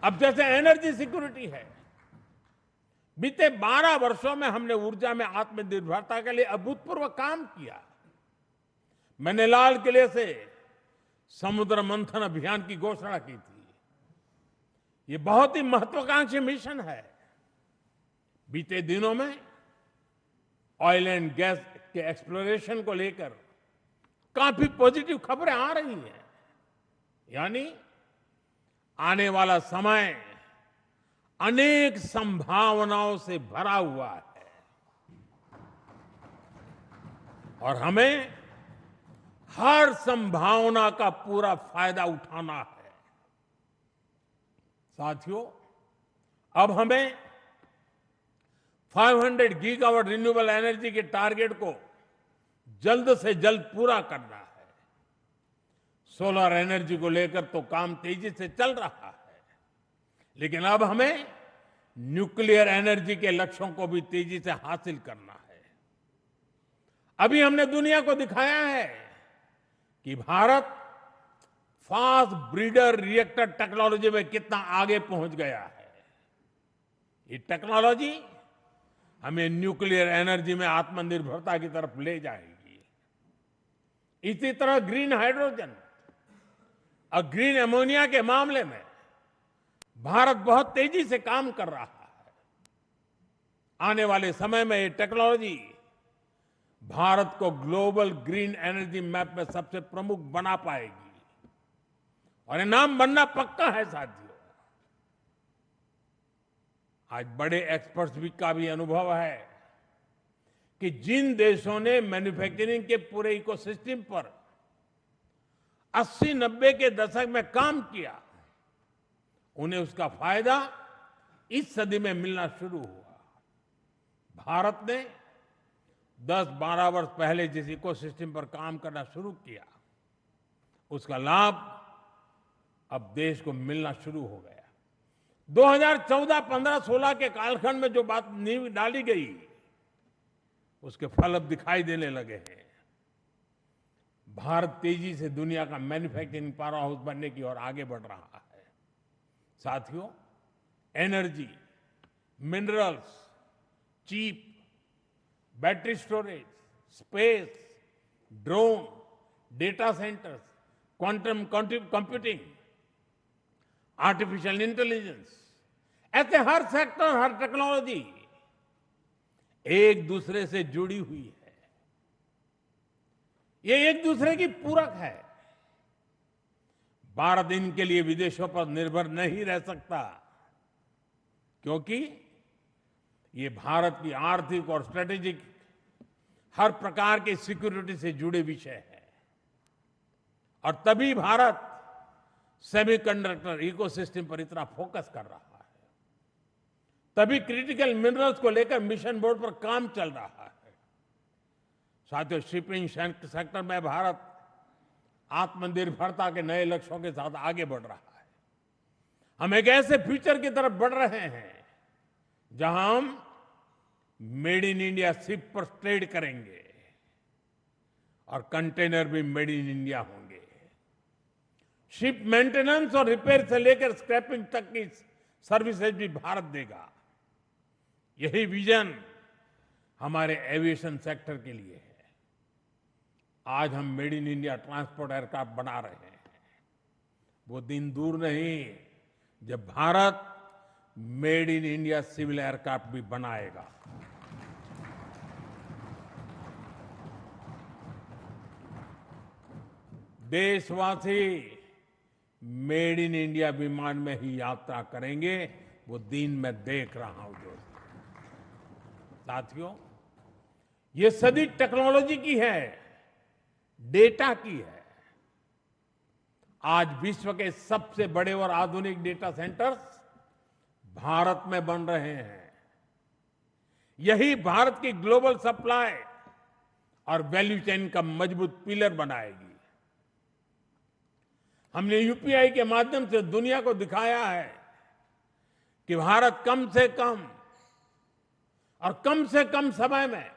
अब जैसे energy security है, बीते 12 वर्षों में हमने ऊर्जा में आत्मनिर्भरता के लिए अभूतपूर्व काम किया। मैंने लाल किले से समुद्र मंथन अभियान की घोषणा की थी। ये बहुत ही महत्वाकांक्षी मिशन है। बीते दिनों में ऑयल एंड गैस के एक्सप्लोरेशन को लेकर काफी पॉजिटिव खबरें आ रही हैं। यानी आने वाला समय अनेक संभावनाओं से भरा हुआ है और हमें हर संभावना का पूरा फायदा उठाना है। साथियों, अब हमें 500 गीगावाट रिन्यूएबल एनर्जी के टारगेट को जल्द से जल्द पूरा करना है। सोलर एनर्जी को लेकर तो काम तेजी से चल रहा है, लेकिन अब हमें न्यूक्लियर एनर्जी के लक्ष्यों को भी तेजी से हासिल करना है। अभी हमने दुनिया को दिखाया है कि Bharat fast breeder reactor technology में कितना आगे पहुंच गया है। ये टेक्नोलॉजी हमें न्यूक्लियर एनर्जी में आत्मनिर्भरता की तरफ ले जाएगी। इसी तरह ग्रीन हाइड्रोजन और ग्रीन अमोनिया के मामले में भारत बहुत तेजी से काम कर रहा है। आने वाले समय में ये टेक्नोलॉजी भारत को ग्लोबल ग्रीन एनर्जी मैप में सबसे प्रमुख बना पाएगी और ये नाम बनना पक्का है। साथियों, आज बड़े एक्सपर्ट्स भी का भी अनुभव है कि जिन देशों ने मैन्युफैक्चरिंग के पूरे इकोसिस्टम पर 80-90 के दशक में काम किया, उन्हें उसका फायदा इस सदी में मिलना शुरू हुआ। भारत ने 10-12 वर्ष पहले जिस इकोसिस्टम पर काम करना शुरू किया, उसका लाभ अब देश को मिलना शुरू हो गया। 2014, 15, 16 के कालखंड में जो बात नींव डाली गई, उसके फल अब दिखाई देने लगे हैं। भारत तेजी से दुनिया का मैन्युफैक्चरिंग पावर हाउस बनने की ओर आगे बढ़ रहा है। साथियों, energy, minerals, chip, battery storage, space, drone, data centres, quantum computing, artificial intelligence, ऐसे हर सेक्टर, हर टेक्नोलॉजी एक दूसरे से जुड़ी हुई है। ये एक दूसरे की पूरक है। भारत इनके लिए विदेशों पर निर्भर नहीं रह सकता, क्योंकि ये भारत की आर्थिक और स्ट्रेटेजिक हर प्रकार की सिक्योरिटी से जुड़े विषय है। और तभी भारत सेमीकंडक्टर इकोसिस्टम पर इतना फोकस कर रहा है, तभी क्रिटिकल मिनरल्स को लेकर मिशन बोर्ड पर काम चल रहा है। साथियों, शिपिंग सेक्टर में भारत आत्मनिर्भरता के नए लक्ष्यों के साथ आगे बढ़ रहा है। हम एक ऐसे फ्यूचर की तरफ बढ़ रहे हैं जहां हम मेड इन इंडिया शिप पर ट्रेड करेंगे और कंटेनर भी मेड इन इंडिया होंगे। शिप मेंटेनेंस और रिपेयर से लेकर स्क्रैपिंग तक की सर्विसेज भी भारत देगा। यही विजन हमारे एविएशन सेक्टर के लिए है। आज हम made in India transport aircraft बना रहे हैं। वो दिन दूर नहीं जब Bharat made in India civil aircraft भी बनाएगा। देशवासी मेड इन इंडिया विमान में ही यात्रा करेंगे, वो दिन मैं देख रहा हूं। दोस्तों, साथियों, ये सदी टेक्नोलॉजी की है, डेटा की है। आज विश्व के सबसे बड़े और आधुनिक डेटा सेंटर्स भारत में बन रहे हैं। यही भारत की ग्लोबल सप्लाई और वैल्यू चेन का मजबूत पिलर बनाएगी। हमने यूपीआई के माध्यम से दुनिया को दिखाया है कि भारत कम से कम समय में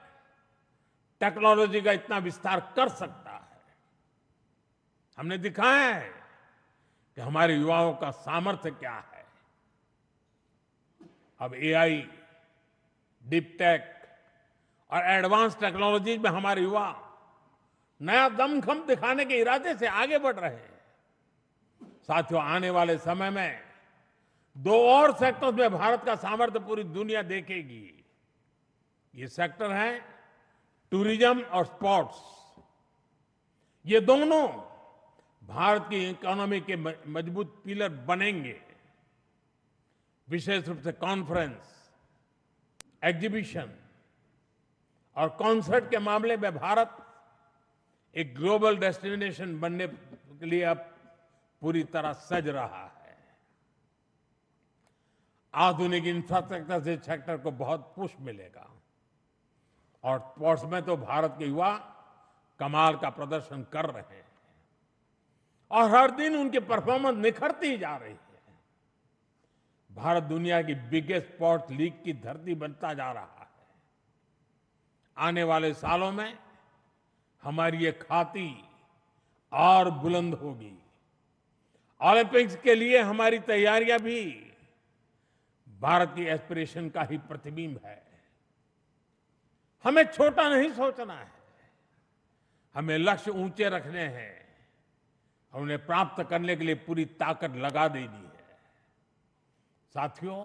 टेक्नोलॉजी का इतना विस्तार कर सकता है। हमने दिखाया है कि हमारे युवाओं का सामर्थ्य क्या है। अब एआई, डीप टेक और एडवांस टेक्नोलॉजी में हमारे युवा नया दमखम दिखाने के इरादे से आगे बढ़ रहे हैं। साथियों, आने वाले समय में 2 और सेक्टर्स में भारत का सामर्थ्य पूरी दुनिया देखेगी। ये सेक्टर हैं टूरिज्म और स्पोर्ट्स। ये दोनों भारत की इकोनॉमी के मजबूत पिलर बनेंगे। विशेष रूप से कॉन्फ्रेंस, एग्जीबिशन और कॉन्सर्ट के मामले में भारत एक ग्लोबल डेस्टिनेशन बनने के लिए अब पूरी तरह सज रहा है। आधुनिक इंफ्रास्ट्रक्चर से सेक्टर को बहुत पुश मिलेगा और स्पोर्ट्स में तो भारत के युवा कमाल का प्रदर्शन कर रहे हैं और हर दिन उनकी परफॉर्मेंस निखरती जा रही है। भारत दुनिया की बिगेस्ट स्पोर्ट्स लीग की धरती बनता जा रहा है। आने वाले सालों में हमारी ये ख्याति और बुलंद होगी। ओलंपिक्स के लिए हमारी तैयारियां भी भारत की एस्पिरेशन का ही प्रतिबिंब है। हमें छोटा नहीं सोचना है, हमें लक्ष्य ऊंचे रखने हैं और उन्हें प्राप्त करने के लिए पूरी ताकत लगा देनी है। साथियों,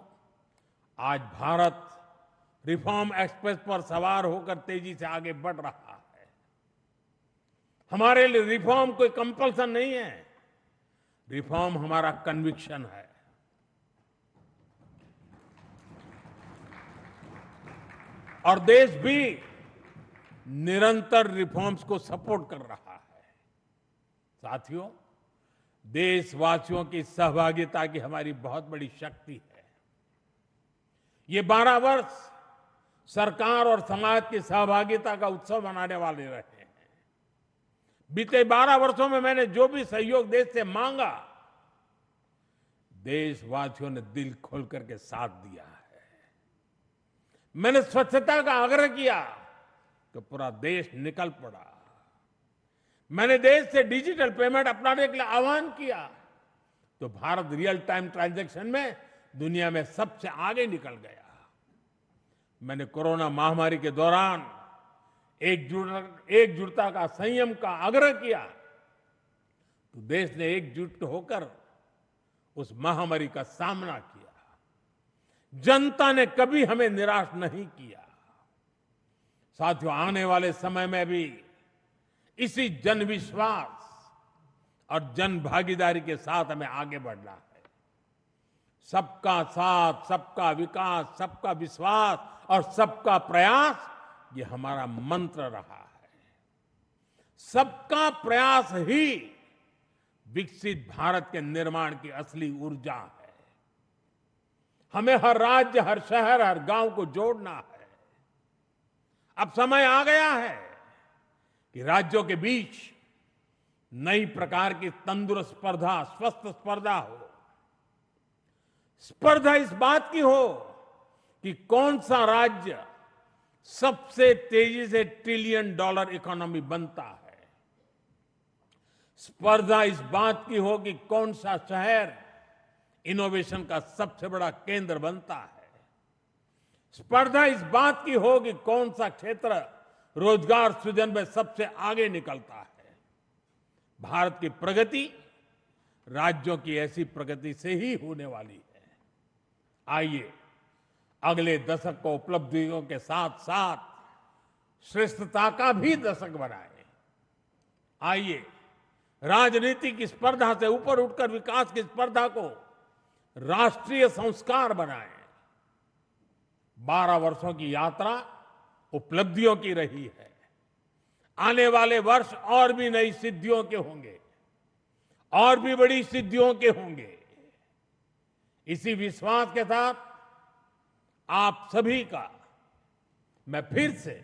आज भारत रिफॉर्म एक्सप्रेस पर सवार होकर तेजी से आगे बढ़ रहा है। हमारे लिए रिफॉर्म कोई कंपल्सन नहीं है, रिफॉर्म हमारा कन्विक्शन है। और देश भी निरंतर रिफॉर्म्स को सपोर्ट कर रहा है। साथियों, देशवासियों की सहभागिता की हमारी बहुत बड़ी शक्ति है। ये 12 वर्ष सरकार और समाज की सहभागिता का उत्सव मनाने वाले रहे हैं। बीते 12 वर्षों में मैंने जो भी सहयोग देश से मांगा, देशवासियों ने दिल खोल करके साथ दिया है। मैंने स्वच्छता का आग्रह किया तो पूरा देश निकल पड़ा। मैंने देश से डिजिटल पेमेंट अपनाने के लिए आह्वान किया तो भारत रियल टाइम ट्रांजैक्शन में दुनिया में सबसे आगे निकल गया। मैंने कोरोना महामारी के दौरान एकजुटता का, संयम का आग्रह किया तो देश ने एकजुट होकर उस महामारी का सामना किया। जनता ने कभी हमें निराश नहीं किया। साथियों, आने वाले समय में भी इसी जन विश्वास और जन भागीदारी के साथ हमें आगे बढ़ना है। सबका साथ, सबका विकास, सबका विश्वास और सबका प्रयास, ये हमारा मंत्र रहा है। सबका प्रयास ही विकसित भारत के निर्माण की असली ऊर्जा है। हमें हर राज्य, हर शहर, हर गांव को जोड़ना है। अब समय आ गया है कि राज्यों के बीच नई प्रकार की तंदुरुस्त स्पर्धा, स्वस्थ स्पर्धा हो। स्पर्धा इस बात की हो कि कौन सा राज्य सबसे तेजी से $1 ट्रिलियन इकोनॉमी बनता है। स्पर्धा इस बात की हो कि कौन सा शहर इनोवेशन का सबसे बड़ा केंद्र बनता है। स्पर्धा इस बात की हो कि कौन सा क्षेत्र रोजगार सृजन में सबसे आगे निकलता है। भारत की प्रगति राज्यों की ऐसी प्रगति से ही होने वाली है। आइए अगले दशक को उपलब्धियों के साथ साथ श्रेष्ठता का भी दशक बनाएं। आइए राजनीति की स्पर्धा से ऊपर उठकर विकास की स्पर्धा को राष्ट्रीय संस्कार बनाएं। 12 वर्षों की यात्रा उपलब्धियों की रही है। आने वाले वर्ष और भी नई सिद्धियों के होंगे, और भी बड़ी सिद्धियों के होंगे। इसी विश्वास के साथ आप सभी का मैं फिर से